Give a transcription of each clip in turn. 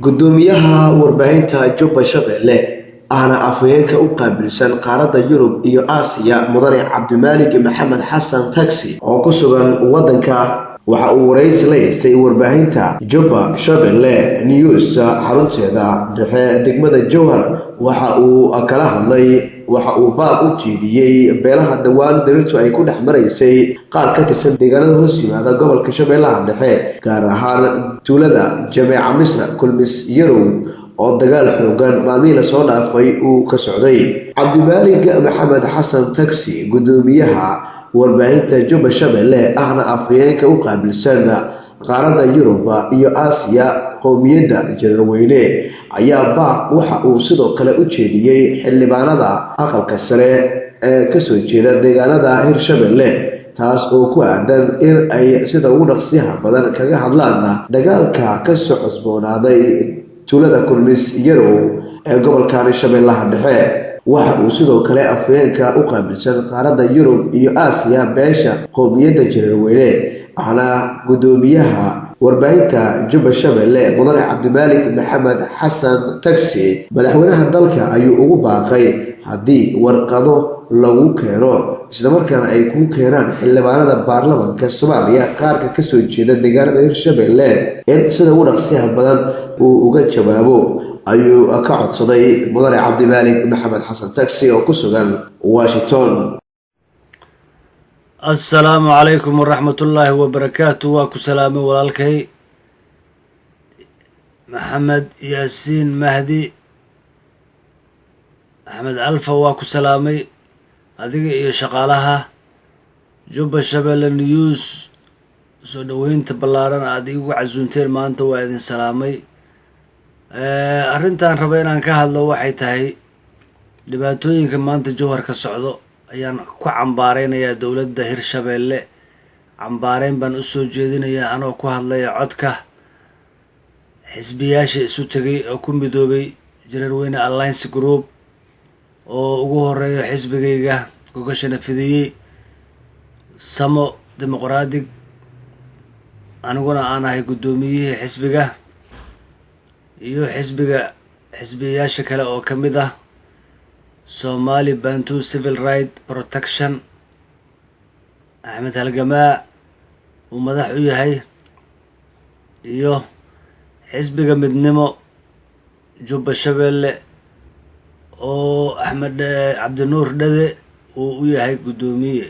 Gudoomiyaha warbaahinta Jubba Shabeelle ahna afhayeenka u qaabilsan qaaradda Yurub iyo Aasiya Mudane Cabdimaalig Maxamed Xasan Taxi oo ku sugan waddanka waxa uu wareysi la yeeshay warbaahinta Jubba Shabeelle News xarunteeda dhexe degmada Jowhar waxa uu kala hadlay waxa uu baab u jeediyay beelaha dhawaan dariirtu ay ku dhex maraysay qaar ka tirsan deegaanada hoos yimaada gobolka Shabeellaha Dhexe gaar ahaan tuulada Jameeca Misra Kulmis Yarow oo dagaal xoogan maalmihii la soo dhaafay uu ka socday. Cabdimaalig Maxamed Xasan Taxi gudoomiyaha warbaahinta Jubba Shabeelle ahna afhayeenka u qaabilsan qaaradda Yurub iyo Aasiya qowmiyadda Jareerweyne ayaa baaq waxa uu sidoo kale u jeediyay xildhibaanada aqalka sare ee ka soo jeeda deegaanada Hirshabeelle taas oo ku aadan in ay sida ugu dhaqsiyaha badan kaga hadlaan dagaalka ka soo cusboonaaday tuulada Kulmis Yarow ee gobolka Shabeellaha Dhexe. waxa uu sidoo kale afhayeenka u qaabilsan qaaradda Yurub iyo Aasiya beesha qowmiyadda Jareerweyne ahna gudoomiyaha warbaahinta Jubba Shabeelle Mudane Cabdimaalig Maxamed Xasan Taxi madaxweynaha dalka ayuu ugu baaqay haddii warqado lagu keeno isla markaana ay ku keenaan xildhibaanada baarlamaanka Soomaaliya qaarka ka soo jeeda deegaanada Hirshabeelle in sida ugu dhaqsiyaha badan uu uga jawaabo ayuu ka codsaday Mudane Cabdimaalig Maxamed Xasan Taxi oo ku sugan Washington. السلام عليكم ورحمة الله وبركاته واكو سلامي والالكي محمد ياسين مهدي أحمد ألفا واكو سلامي هذه هي شغالها جوبا شبيلة نيوز سودوين تبلارن هذه وعزونتين ما أنت وإذن سلامي أرنتان ربينا كهالله waxay tahay dhibaatooyinka maanta jowhar ka socdo ayaan ku cambaareynayaa dowladda Hirshabeelle cambaareyn baan u soo jeedinayaa anoo ku hadlaya codka xisbiyaasha isu tagay oo ku midoobay Jareerweyne Alliance Group oo ugu horeeyo xisbigayga gogashana fidiyay Samo Dimuqraadic aniguna aan ahay gudoomiyihii xisbiga iyo xisbiyaasha kale oo ka mid ah Somali Bantu Civil Right Protection Ahmed Halgamaa uu madax u yahay iyo xisbiga midnimo Jubba Shabeelle oo Ahmed Cabdinuur Dhade uu u yahay gudoomiye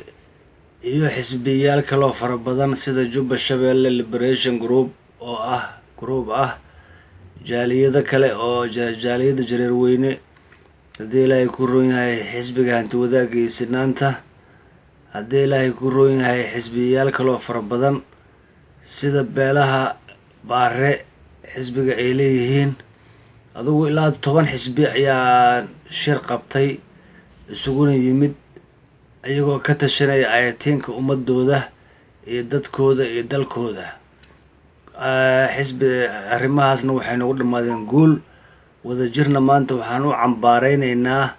iyo xisbiyaal kale oo fara badan sida Jubba Shabeelle Liberation Group oo ah jaaliyada kale oo jaaliyada Jareerweyne haddii ilaahay ku roon yahay xisbiga hanti wadaagga iyo sinaanta haddii ilaahay ku roon yahay xisbiyaal kale oo fara badan sida beelaha baare xisbiga ay leeyihiin adugu ilaa 10 xisbi ayaa shir qabtay isuguna yimid ayagoo ka tashanaya ayatiinka ummadooda iyo dadkooda iyo dalkooda xisbi arrimahaasna waxay nagu dhamaadeen guul wadajirna maanta waxaan u cambaareynaynaa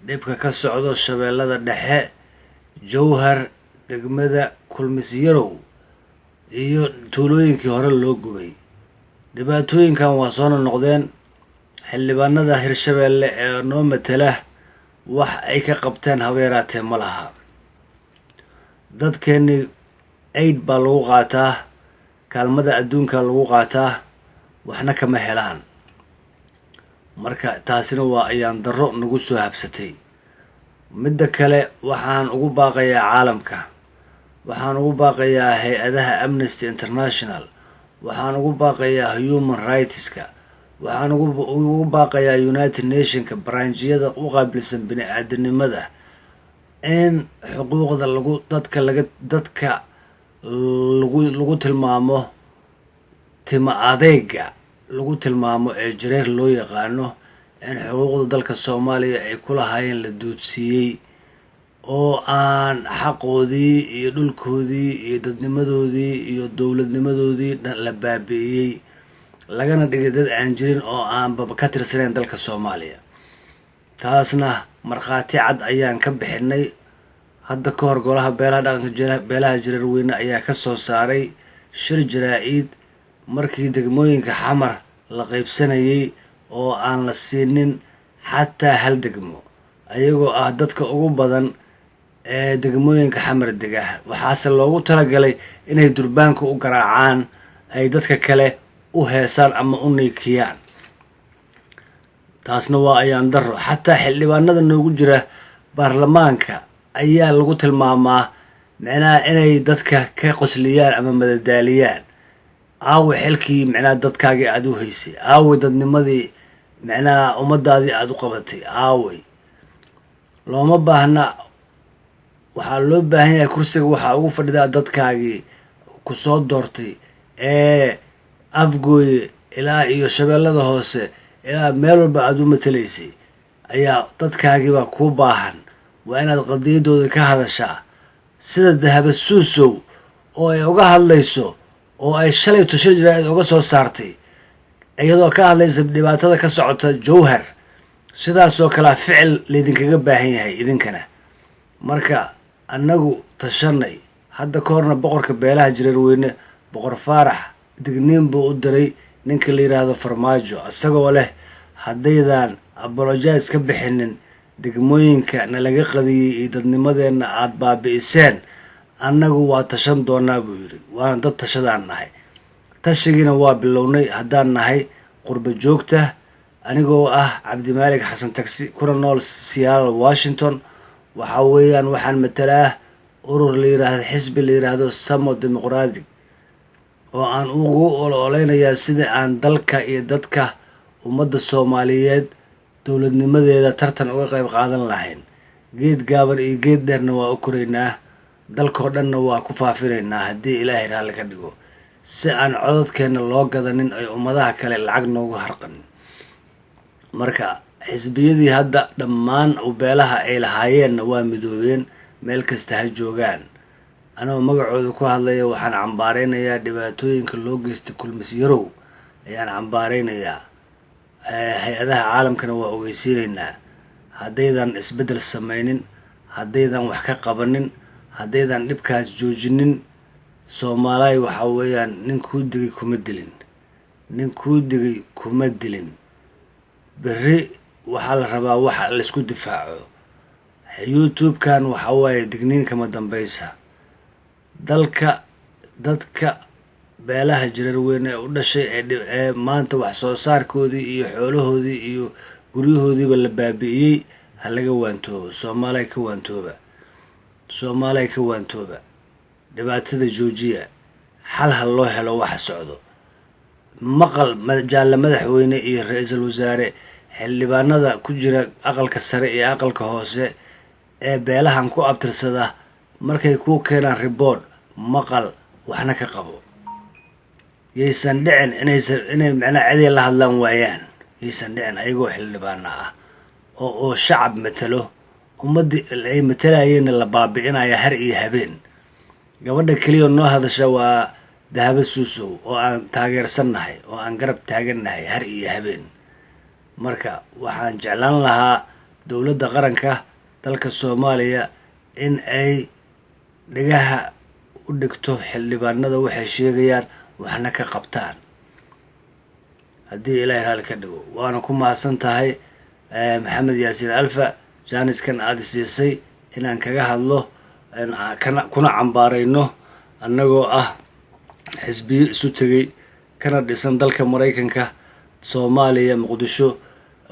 dhibka ka socdo Shabeellada Dhexe Jowhar degmada Kulmis Yarow iyo tuulooyinkii hore loo gubay dhibaatooyinkan waa soo noqdeen xildhibaanada Hirshabeelle ee noo matala wax ay ka qabteen habeeraatee ma laha dadkeeni aid baa lagu qaataa kaalmada adduunka lagu qaataa waxna kama helaan marka taasina waa ayaan darro nagu soo habsatay midda kale waxaan ugu baaqayaa caalamka waxaan ugu baaqayaa hay'adaha Amnesty International waxaan ugu baaqayaa Human Rightska waxaan ugu baaqayaa United Nationska branchiyada u qaabilsan bini'aadanimada in xuquuqda dadka lagu tilmaamo tima adeega lagu tilmaamo ee jareer loo yaqaano in xuquuqda dalka Soomaaliya ay ku lahaayeen la duudsiiyay oo aan xaqoodii iyo dhulkoodii iyo dadnimadoodii iyo dowladnimadoodii la baabi'iyay lagana dhigay dad aan jirin oo aan ka tirsaneyn dalka Soomaaliya taasna markhaati cad ayaan ka bixinay hadda ka hor golaha beelaha Jareerweyne ayaa ka soo saaray shir jaraa'id markii degmooyinka xamar la qaybsanayay oo aan la siinin xataa hal degmo, ayagoo ah dadka ugu badan ee degmooyinka xamar dega. waxaase loogu talagalay inay durbaanka u garaacaan, ay dadka kale u heesaan ama u niikiyaan. taasna waa ayaan daro. xataa xildhibaanada noogu jira baarlamaanka ayaa lagu tilmaamaa micnaha inay dadka ka qosliyaan ama madadaaliyaan. aaway xilkii micnaha dadkaagii aada u haysay, aaway dadnimadii micnaha ummadaadii aada u qabatay, aaway. looma baahna. waxaa loo baahan yahay kursiga waxaa ugu fadhidaa dadkaagii ku soo doortay ee afgooye ilaa iyo shabeellada hoose ilaa meel walba aada u matalaysay, ayaa dadkaagiibaa kuu baahan. waa inaad qadiyadooda ka hadashaa sida dahaba suusow oo ay uga hadlayso, oo ay shalay tushir jiraad uga soo saartay iyadoo ka hadlaysa dhibaatada ka socota jowhar. sidaasoo kalea ficil laydinkaga baahan yahay idinkana. marka annagu tashanay. hadda ka horna boqorka beelaha jareerweyne boqor faarax digniin buu u diray ninka la yidhaahdo farmaajo, isagoo leh haddaydan abolojays ka bixinin degmooyinka nalaga qadiyey iyo dadnimadeenna aada baabi'iseen, annagu waa tashan doonaa buu yidhi. waana dad tashadaan nahay. tashigiina waa bilownay haddaan nahay qurba joogta, anigoo ah cabdimaalig xasan tagsi kuna nool Seattle Washington. waxa weeyaan waxaan matalaa urur la yidhaahdo xisbi la yidhaahdo Samo Dimuqraadi, oo aan ugu ololeynayaa sida aan dalka iyo dadka ummadda Soomaaliyeed dowladnimadeeda tartan uga qayb qaadan lahayn. geed gaaban iyo geed dheerna waa u koraynaa, dalkoo dhanna waa ku faafinaynaa haddii ilaahay raalli ka dhigo, si aan codadkeenna loo gadanin ay ummadaha kale lacag noogu harqanin. marka xisbiyadii hadda dhammaan beelaha ay lahaayeenna waa midoobeen, meel kasta ha joogaan. anoo magacooda ku hadlaya waxaan cambaareynayaa dhibaatooyinka loo geystay kulmis yarow ayaan cambaareynayaa. hay-adaha caalamkana waa ogeysiinaynaa haddaydan isbeddel samaynin, haddaydan wax ka qabanin, haddaydan dhibkaas joojinin. soomaaliya waxaa weeyaan nin kuu digay kuma dilin, nin kuu digay kuma dilin. berri waxaa la rabaa waxa laisku difaaco. youtube-kan waxaa waaye digniin kama dambaysa. dadka beelaha jareerweyne ee u dhashay ee maanta wax soo saarkoodii iyo xoolahoodii iyo guryahoodiiba la baabi'iyey ha laga waantoobo. soomaaliya ka waantooba, soomaaliya ka waantooba. dhibaatada joojiya, xal ha loo helo waxa socdo. maqal jaalle madaxweyne iyo ra-iisul wasaare xildhibaanada ku jira aqalka sare iyo aqalka hoose ee beelahan ku abtirsada markay kuu keenaan ribood, maqal waxna ka qabo. yaysan dhicin inay macnaa ciday la hadlaan waayaan. yaysan dhicin ayagoo xildhibaana ah oo shacab matalo, ummaddii ay matalayeenna la baabi'inaya har iyo habeen. gabadha keliya noo hadasha waa dahaba suusow oo aan taageersannahay, oo aan garab taagannahay har iyo habeen. marka waxaan jeclaan lahaa dowladda qaranka dalka Soomaaliya in ay dhigaha u dhigto xildhibaanada waxay sheegayaan, waxna ka qabtaan haddii ilaahay raalli ka dhigo. waana ku mahadsan tahay maxamed yaasiin alfa jaaniskan aada siisay inaan kaga hadlo kuna cambaarayno annagoo ah xisbiyo isu tegay kana dhisan dalka Maraykanka, Soomaaliya, Muqdisho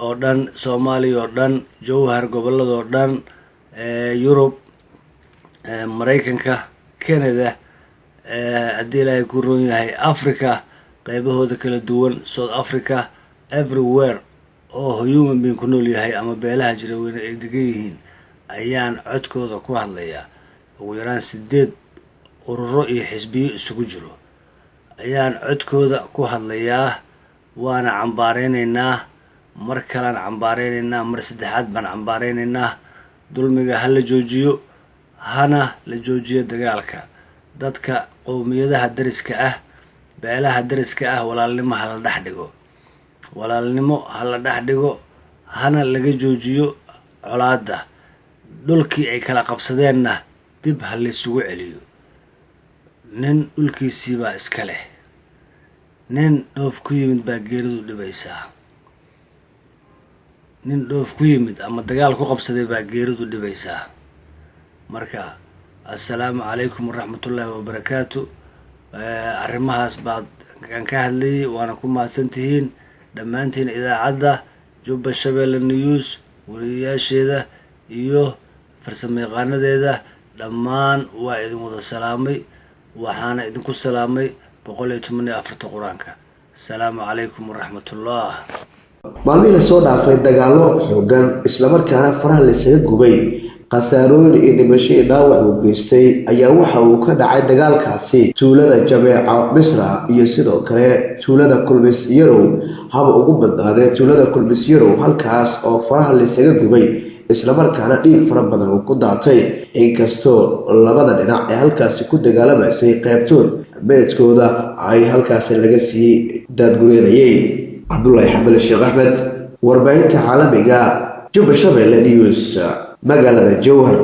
oo dhan, Soomaaliya oo dhan, Jowhar gobolladoo dhan, Yurub, Maraykanka, Canada, haddii ilaahay ku roon yahay Africa qaybahooda kala duwan, South Africa, everywhere oo human being ku nool yahay ama beelaha jareerweyne ay degan yihiin ayaan codkooda ku hadlayaa. ugu yaraan 8 ururo iyo xisbiyo isugu jiro ayaan codkooda ku hadlayaa. waana cambaareynaynaa, mar kalaan cambaareynaynaa, mar saddexaad baan cambaareynaynaa. dulmiga ha la joojiyo, hana la joojiyo dagaalka. dadka qowmiyadaha dariska ah, beelaha dariska ah, walaalnimo ha la dhex dhigo, walaalnimo ha la dhex dhigo, hana laga joojiyo colaadda. dhulkii ay kala qabsadeenna dib ha laysugu celiyo. nin dhulkiisiibaa iska leh, nin dhoof ku yimid baa geeridu dhibaysaa. nin dhoof ku yimid ama dagaal ku qabsaday baa geeridu dhibaysaa. marka assalaamu calaykum waraxmatullaahi wabarakaatu. arrimahaas baad aan ka hadlayay, waana ku mahadsantihiin dhammaantiin. idaacadda Jubba Shabeelle News wariyayaasheeda iyo farsamayaqaanadeeda dhammaan waa idin wada salaamay, waxaana idinku salaamay 114 quraanka. assalaamu calaykum waraxmatullah. maalmihii lasoo dhaafay dagaallo xoogan islamarkaana faraha laysaga gubay, khasaarooyin iyo dhimasho iyo dhaawac uu geystay ayaa waxa uu ka dhacay dagaalkaasi tuulada Jabeeca Misra iyo sidoo kale tuulada Kulmis Yarow. haba ugu badnaadee tuulada Kulmis Yarow, halkaas oo faraha laysaga gubay islamarkaana dhiig fara badan uu ku daatay, inkastoo labada dhinac ee halkaasi ku dagaalamaysay qaybtood beedkooda ay halkaasi laga sii daadgureynayay. Cabdullaahi Xamale Sheekh Axmed, warbaahinta caalamiga Jubba Shabeelle News, magaalada Jowhar.